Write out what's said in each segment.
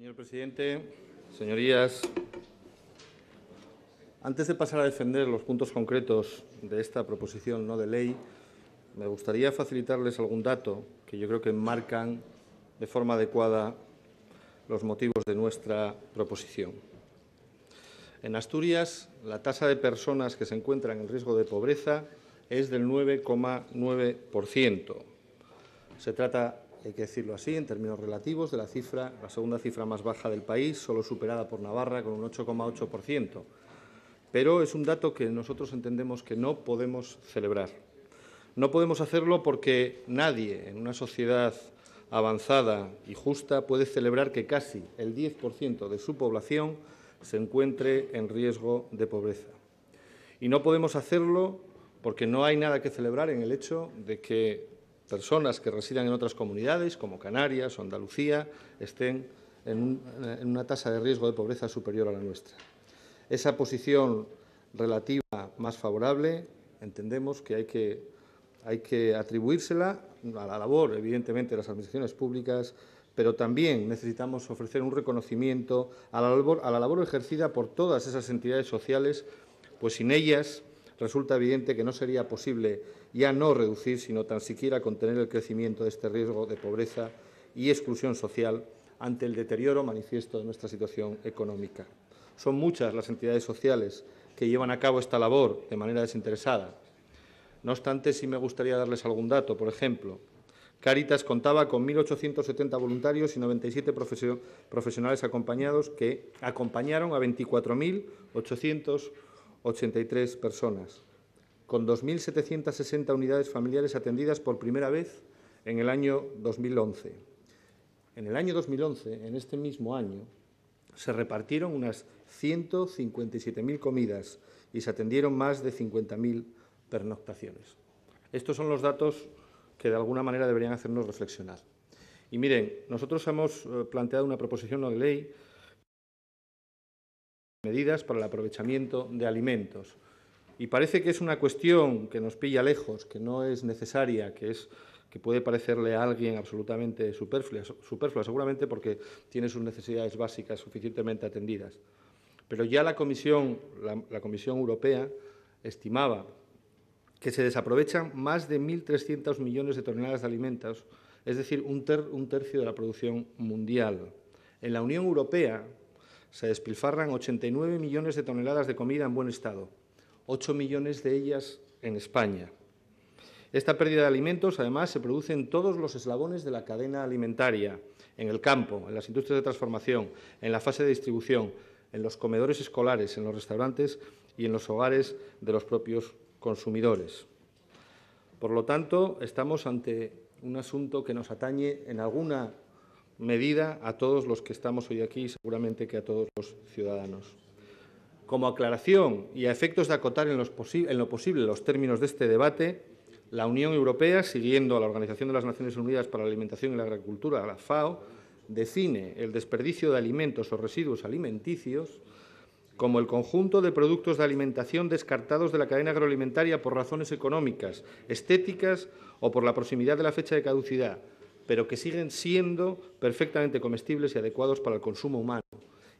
Señor presidente, señorías, antes de pasar a defender los puntos concretos de esta proposición no de ley, me gustaría facilitarles algún dato que yo creo que enmarcan de forma adecuada los motivos de nuestra proposición. En Asturias, la tasa de personas que se encuentran en riesgo de pobreza es del 9,9%. Se trata, hay que decirlo así, en términos relativos, de la segunda cifra más baja del país, solo superada por Navarra con un 8,8%. Pero es un dato que nosotros entendemos que no podemos celebrar. No podemos hacerlo porque nadie en una sociedad avanzada y justa puede celebrar que casi el 10% de su población se encuentre en riesgo de pobreza. Y no podemos hacerlo porque no hay nada que celebrar en el hecho de que personas que residan en otras comunidades, como Canarias o Andalucía, estén en una tasa de riesgo de pobreza superior a la nuestra. Esa posición relativa más favorable entendemos que hay que atribuírsela a la labor, evidentemente, de las administraciones públicas, pero también necesitamos ofrecer un reconocimiento a la labor ejercida por todas esas entidades sociales, pues sin ellas resulta evidente que no sería posible ya no reducir, sino tan siquiera contener el crecimiento de este riesgo de pobreza y exclusión social ante el deterioro manifiesto de nuestra situación económica. Son muchas las entidades sociales que llevan a cabo esta labor de manera desinteresada. No obstante, sí me gustaría darles algún dato. Por ejemplo, Cáritas contaba con 1.870 voluntarios y 97 profesionales acompañados que acompañaron a 24.883 personas, con 2.760 unidades familiares atendidas por primera vez en el año 2011. En el año 2011, en este mismo año, se repartieron unas 157.000 comidas y se atendieron más de 50.000 pernoctaciones. Estos son los datos que de alguna manera deberían hacernos reflexionar. Y miren, nosotros hemos planteado una proposición no de ley, medidas para el aprovechamiento de alimentos. Y parece que es una cuestión que nos pilla lejos, que no es necesaria, que puede parecerle a alguien absolutamente superflua, seguramente porque tiene sus necesidades básicas suficientemente atendidas. Pero ya la Comisión Europea estimaba que se desaprovechan más de 1.300 millones de toneladas de alimentos, es decir, un tercio de la producción mundial. En la Unión Europea se despilfarran 89 millones de toneladas de comida en buen estado, 8 millones de ellas en España. Esta pérdida de alimentos, además, se produce en todos los eslabones de la cadena alimentaria, en el campo, en las industrias de transformación, en la fase de distribución, en los comedores escolares, en los restaurantes y en los hogares de los propios consumidores. Por lo tanto, estamos ante un asunto que nos atañe en alguna medida a todos los que estamos hoy aquí y seguramente que a todos los ciudadanos. Como aclaración y a efectos de acotar en lo posible los términos de este debate, la Unión Europea, siguiendo a la Organización de las Naciones Unidas para la Alimentación y la Agricultura, la FAO, define el desperdicio de alimentos o residuos alimenticios como el conjunto de productos de alimentación descartados de la cadena agroalimentaria por razones económicas, estéticas o por la proximidad de la fecha de caducidad, pero que siguen siendo perfectamente comestibles y adecuados para el consumo humano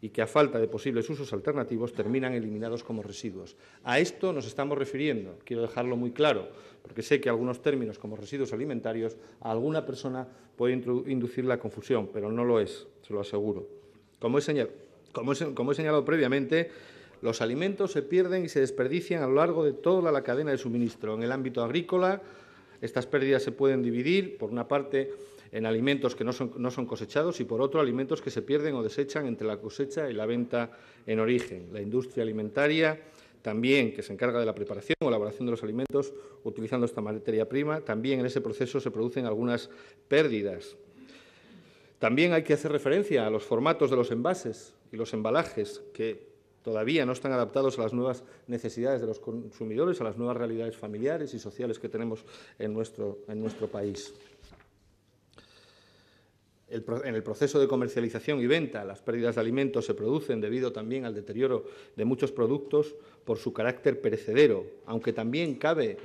y que, a falta de posibles usos alternativos, terminan eliminados como residuos. A esto nos estamos refiriendo, quiero dejarlo muy claro, porque sé que algunos términos como residuos alimentarios a alguna persona pueden inducir la confusión, pero no lo es, se lo aseguro. Como he señalado previamente, los alimentos se pierden y se desperdician a lo largo de toda la cadena de suministro. En el ámbito agrícola, estas pérdidas se pueden dividir, por una parte, en alimentos que no son cosechados y, por otro, alimentos que se pierden o desechan entre la cosecha y la venta en origen. La industria alimentaria, también, que se encarga de la preparación o elaboración de los alimentos utilizando esta materia prima, también en ese proceso se producen algunas pérdidas. También hay que hacer referencia a los formatos de los envases y los embalajes que todavía no están adaptados a las nuevas necesidades de los consumidores, a las nuevas realidades familiares y sociales que tenemos en nuestro país. En el proceso de comercialización y venta, las pérdidas de alimentos se producen debido también al deterioro de muchos productos por su carácter perecedero, aunque también cabe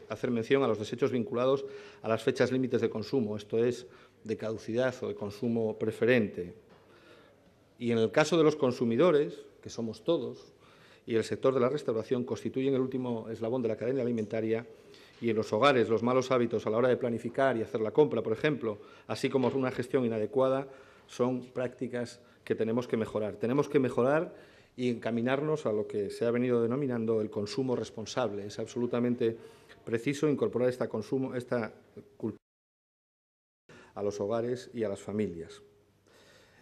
hacer mención a los desechos vinculados a las fechas límites de consumo, esto es, de caducidad o de consumo preferente. y en el caso de los consumidores, que somos todos, y el sector de la restauración constituyen el último eslabón de la cadena alimentaria, y en los hogares los malos hábitos a la hora de planificar y hacer la compra, por ejemplo, así como una gestión inadecuada, son prácticas que tenemos que mejorar. Tenemos que mejorar y encaminarnos a lo que se ha venido denominando el consumo responsable. Es absolutamente preciso incorporar esta cultura a los hogares y a las familias.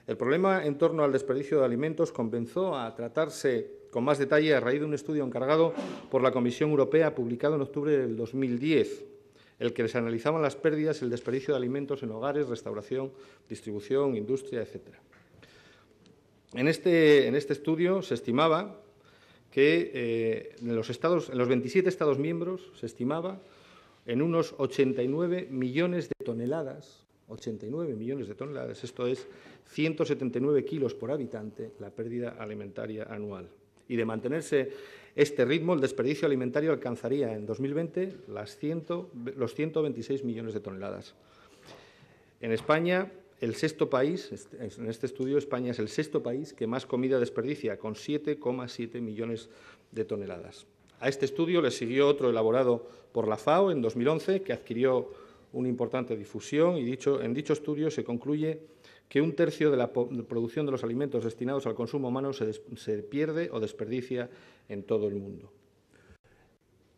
El problema en torno al desperdicio de alimentos comenzó a tratarse con más detalle a raíz de un estudio encargado por la Comisión Europea publicado en octubre del 2010, el que les analizaban las pérdidas y el desperdicio de alimentos en hogares, restauración, distribución, industria, etc. En este estudio se estimaba que en los 27 Estados miembros se estimaba en unos 89 millones de toneladas, 89 millones de toneladas, esto es 179 kilos por habitante, la pérdida alimentaria anual. Y de mantenerse este ritmo, el desperdicio alimentario alcanzaría en 2020 los 126 millones de toneladas. En España, el sexto país, en este estudio, España es el sexto país que más comida desperdicia, con 7,7 millones de toneladas. A este estudio le siguió otro elaborado por la FAO en 2011, que adquirió una importante difusión, y en dicho estudio se concluye que un tercio de la producción de los alimentos destinados al consumo humano se pierde o desperdicia en todo el mundo.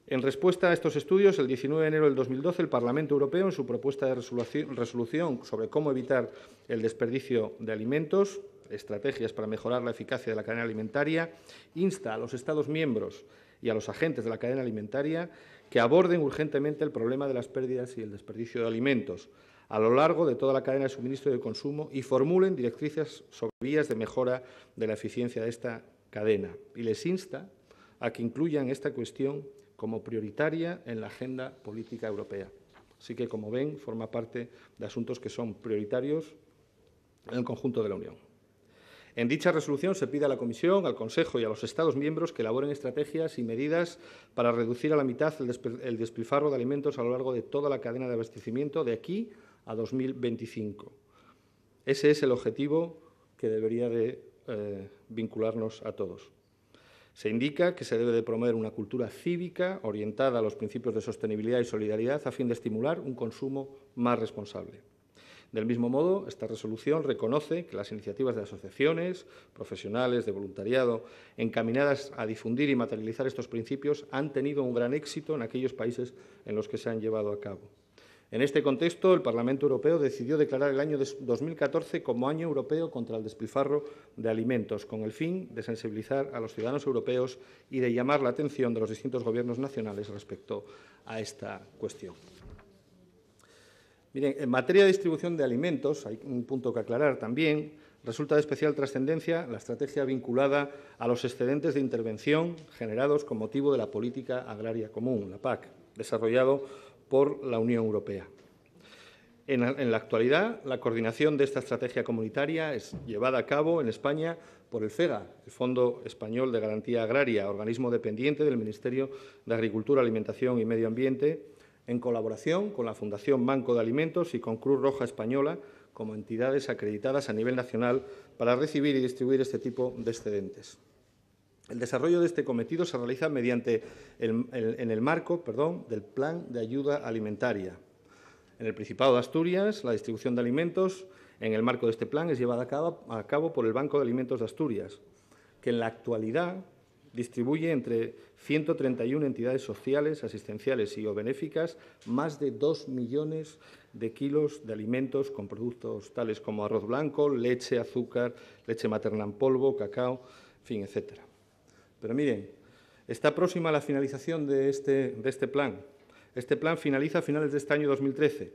En respuesta a estos estudios, el 19 de enero del 2012, el Parlamento Europeo, en su propuesta de resolución sobre cómo evitar el desperdicio de alimentos, estrategias para mejorar la eficacia de la cadena alimentaria, insta a los Estados miembros y a los agentes de la cadena alimentaria que aborden urgentemente el problema de las pérdidas y el desperdicio de alimentos a lo largo de toda la cadena de suministro y de consumo y formulen directrices sobre vías de mejora de la eficiencia de esta cadena. Y les insta a que incluyan esta cuestión como prioritaria en la agenda política europea. Así que, como ven, forma parte de asuntos que son prioritarios en el conjunto de la Unión. En dicha resolución se pide a la Comisión, al Consejo y a los Estados miembros que elaboren estrategias y medidas para reducir a la mitad el despilfarro de alimentos a lo largo de toda la cadena de abastecimiento de aquí a 2025. Ese es el objetivo que debería de vincularnos a todos. Se indica que se debe de promover una cultura cívica orientada a los principios de sostenibilidad y solidaridad a fin de estimular un consumo más responsable. Del mismo modo, esta resolución reconoce que las iniciativas de asociaciones, profesionales, de voluntariado, encaminadas a difundir y materializar estos principios, han tenido un gran éxito en aquellos países en los que se han llevado a cabo. En este contexto, el Parlamento Europeo decidió declarar el año 2014 como Año Europeo contra el Despilfarro de Alimentos, con el fin de sensibilizar a los ciudadanos europeos y de llamar la atención de los distintos gobiernos nacionales respecto a esta cuestión. Miren, en materia de distribución de alimentos, hay un punto que aclarar también. Resulta de especial trascendencia la estrategia vinculada a los excedentes de intervención generados con motivo de la Política Agraria Común, la PAC, desarrollado por la Unión Europea. En la actualidad, la coordinación de esta estrategia comunitaria es llevada a cabo en España por el FEGA, el Fondo Español de Garantía Agraria, organismo dependiente del Ministerio de Agricultura, Alimentación y Medio Ambiente, en colaboración con la Fundación Banco de Alimentos y con Cruz Roja Española, como entidades acreditadas a nivel nacional para recibir y distribuir este tipo de excedentes. El desarrollo de este cometido se realiza mediante en el marco del Plan de Ayuda Alimentaria. En el Principado de Asturias, la distribución de alimentos en el marco de este plan es llevada a cabo por el Banco de Alimentos de Asturias, que en la actualidad distribuye entre 131 entidades sociales, asistenciales y o benéficas más de 2 millones de kilos de alimentos con productos tales como arroz blanco, leche, azúcar, leche materna en polvo, cacao, en fin, etcétera. Pero miren, está próxima la finalización de este plan. Este plan finaliza a finales de este año 2013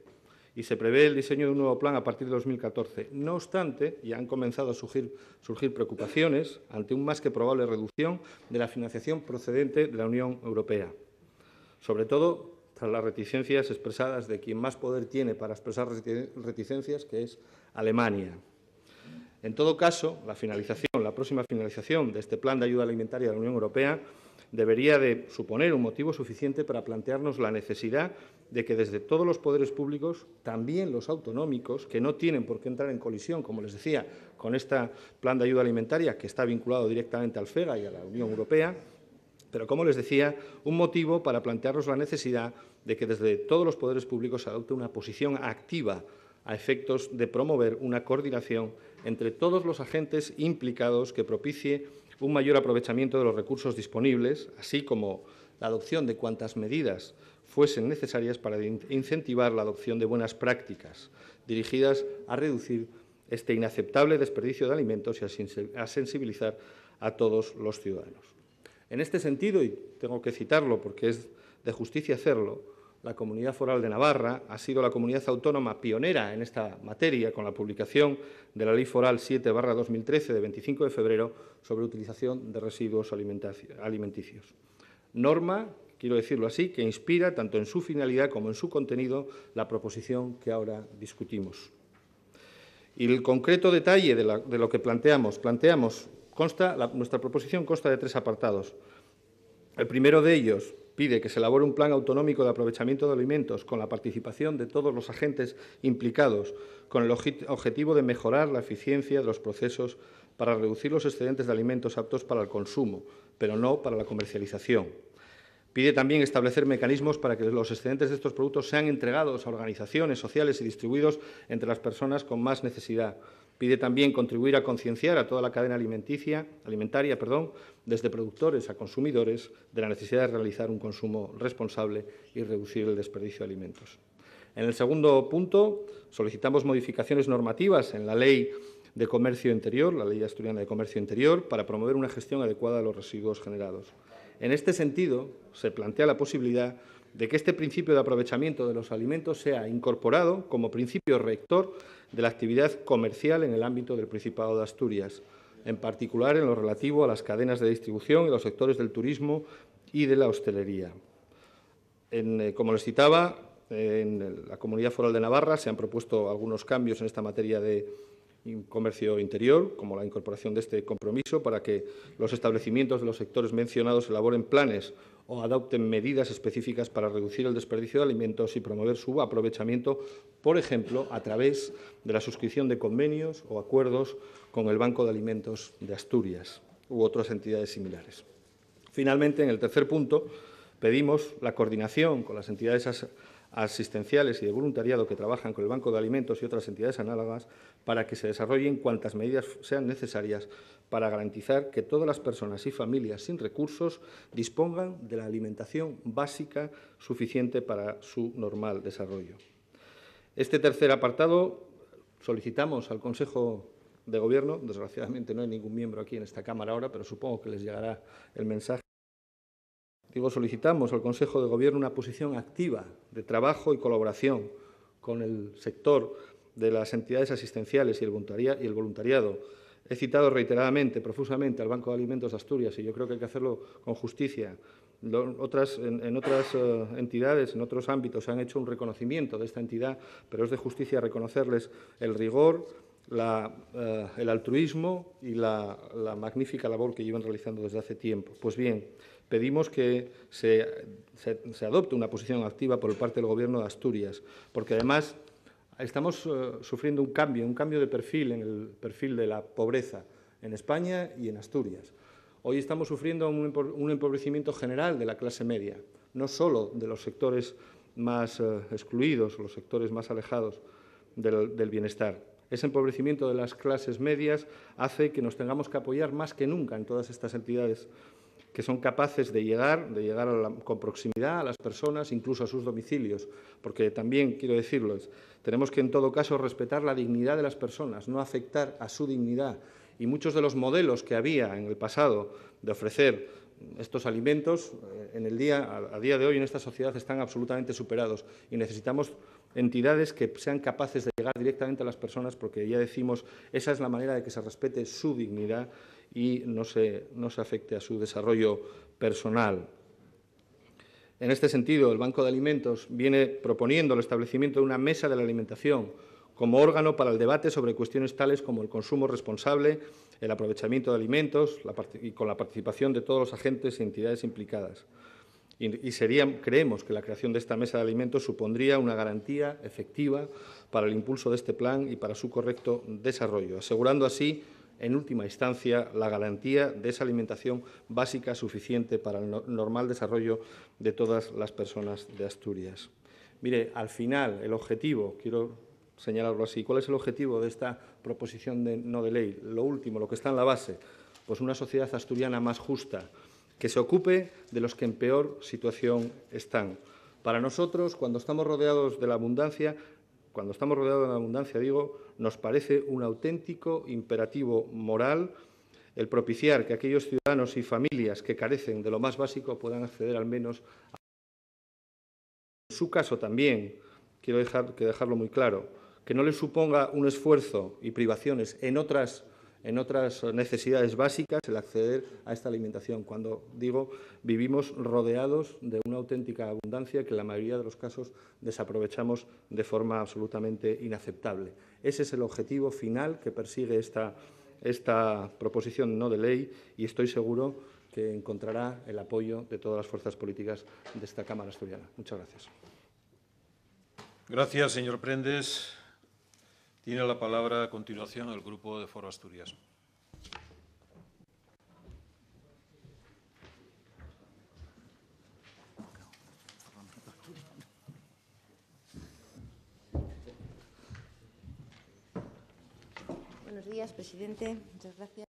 y se prevé el diseño de un nuevo plan a partir de 2014. No obstante, ya han comenzado a surgir preocupaciones ante un más que probable reducción de la financiación procedente de la Unión Europea, sobre todo tras las reticencias expresadas de quien más poder tiene para expresar reticencias, que es Alemania. En todo caso, la próxima finalización de este plan de ayuda alimentaria de la Unión Europea debería de suponer un motivo suficiente para plantearnos la necesidad de que desde todos los poderes públicos, también los autonómicos, que no tienen por qué entrar en colisión, como les decía, con este plan de ayuda alimentaria que está vinculado directamente al FEGA y a la Unión Europea, pero, como les decía, un motivo para plantearnos la necesidad de que desde todos los poderes públicos se adopte una posición activa a efectos de promover una coordinación entre todos los agentes implicados que propicie un mayor aprovechamiento de los recursos disponibles, así como la adopción de cuantas medidas fuesen necesarias para incentivar la adopción de buenas prácticas dirigidas a reducir este inaceptable desperdicio de alimentos y a sensibilizar a todos los ciudadanos. En este sentido, y tengo que citarlo porque es de justicia hacerlo, la Comunidad Foral de Navarra ha sido la comunidad autónoma pionera en esta materia con la publicación de la Ley Foral 7/2013 de 25 de febrero sobre utilización de residuos alimenticios. Norma, quiero decirlo así, que inspira tanto en su finalidad como en su contenido la proposición que ahora discutimos. Y el concreto detalle de lo que planteamos, nuestra proposición consta de 3 apartados. El primero de ellos pide que se elabore un plan autonómico de aprovechamiento de alimentos con la participación de todos los agentes implicados, con el objetivo de mejorar la eficiencia de los procesos para reducir los excedentes de alimentos aptos para el consumo, pero no para la comercialización. Pide también establecer mecanismos para que los excedentes de estos productos sean entregados a organizaciones sociales y distribuidos entre las personas con más necesidad. Pide también contribuir a concienciar a toda la cadena alimentaria, desde productores a consumidores, de la necesidad de realizar un consumo responsable y reducir el desperdicio de alimentos. En el segundo punto, solicitamos modificaciones normativas en la Ley de Comercio Interior, la Ley Asturiana de Comercio Interior, para promover una gestión adecuada de los residuos generados. En este sentido, se plantea la posibilidad de que este principio de aprovechamiento de los alimentos sea incorporado como principio rector de la actividad comercial en el ámbito del Principado de Asturias, en particular en lo relativo a las cadenas de distribución y los sectores del turismo y de la hostelería. Como les citaba, en la Comunidad Foral de Navarra se han propuesto algunos cambios en esta materia de comercio interior, como la incorporación de este compromiso para que los establecimientos de los sectores mencionados elaboren planes o adopten medidas específicas para reducir el desperdicio de alimentos y promover su aprovechamiento, por ejemplo, a través de la suscripción de convenios o acuerdos con el Banco de Alimentos de Asturias u otras entidades similares. Finalmente, en el tercer punto, pedimos la coordinación con las entidades asistenciales y de voluntariado que trabajan con el Banco de Alimentos y otras entidades análogas para que se desarrollen cuantas medidas sean necesarias para garantizar que todas las personas y familias sin recursos dispongan de la alimentación básica suficiente para su normal desarrollo. Este tercer apartado solicitamos al Consejo de Gobierno, desgraciadamente no hay ningún miembro aquí en esta Cámara ahora, pero supongo que les llegará el mensaje. Solicitamos al Consejo de Gobierno una posición activa de trabajo y colaboración con el sector de las entidades asistenciales y el voluntariado. He citado reiteradamente, profusamente, al Banco de Alimentos de Asturias y yo creo que hay que hacerlo con justicia. En otras entidades, en otros ámbitos, se han hecho un reconocimiento de esta entidad, pero es de justicia reconocerles el rigor, el altruismo y la magnífica labor que llevan realizando desde hace tiempo. Pues bien, pedimos que se adopte una posición activa por parte del Gobierno de Asturias, porque además estamos sufriendo un cambio de perfil en el perfil de la pobreza en España y en Asturias. Hoy estamos sufriendo un empobrecimiento general de la clase media, no solo de los sectores más excluidos o los sectores más alejados del bienestar. Ese empobrecimiento de las clases medias hace que nos tengamos que apoyar más que nunca en todas estas entidades que son capaces de llegar con proximidad a las personas, incluso a sus domicilios, porque también, quiero decirles, tenemos que en todo caso respetar la dignidad de las personas, no afectar a su dignidad. Y muchos de los modelos que había en el pasado de ofrecer estos alimentos, a día de hoy en esta sociedad están absolutamente superados y necesitamos entidades que sean capaces de llegar directamente a las personas porque ya decimos, esa es la manera de que se respete su dignidad y no se afecte a su desarrollo personal. En este sentido, el Banco de Alimentos viene proponiendo el establecimiento de una mesa de la alimentación como órgano para el debate sobre cuestiones tales como el consumo responsable, el aprovechamiento de alimentos y con la participación de todos los agentes y entidades implicadas. Creemos que la creación de esta mesa de alimentos supondría una garantía efectiva para el impulso de este plan y para su correcto desarrollo, asegurando así, en última instancia, la garantía de esa alimentación básica suficiente para el normal desarrollo de todas las personas de Asturias. Mire, al final, el objetivo, quiero señalarlo así, ¿cuál es el objetivo de esta proposición no de ley? Lo último, lo que está en la base, pues una sociedad asturiana más justa, que se ocupe de los que en peor situación están. Para nosotros, cuando estamos rodeados de la abundancia, nos parece un auténtico imperativo moral el propiciar que aquellos ciudadanos y familias que carecen de lo más básico puedan acceder al menos a... En su caso también, quiero dejarlo muy claro, que no les suponga un esfuerzo y privaciones en otras necesidades básicas el acceder a esta alimentación. Cuando digo, vivimos rodeados de una auténtica abundancia que en la mayoría de los casos desaprovechamos de forma absolutamente inaceptable. Ese es el objetivo final que persigue esta proposición no de ley y estoy seguro que encontrará el apoyo de todas las fuerzas políticas de esta Cámara asturiana. Muchas gracias. Gracias, señor Prendes. Tiene la palabra a continuación el Grupo de Foro Asturias. Buenos días, presidente. Muchas gracias.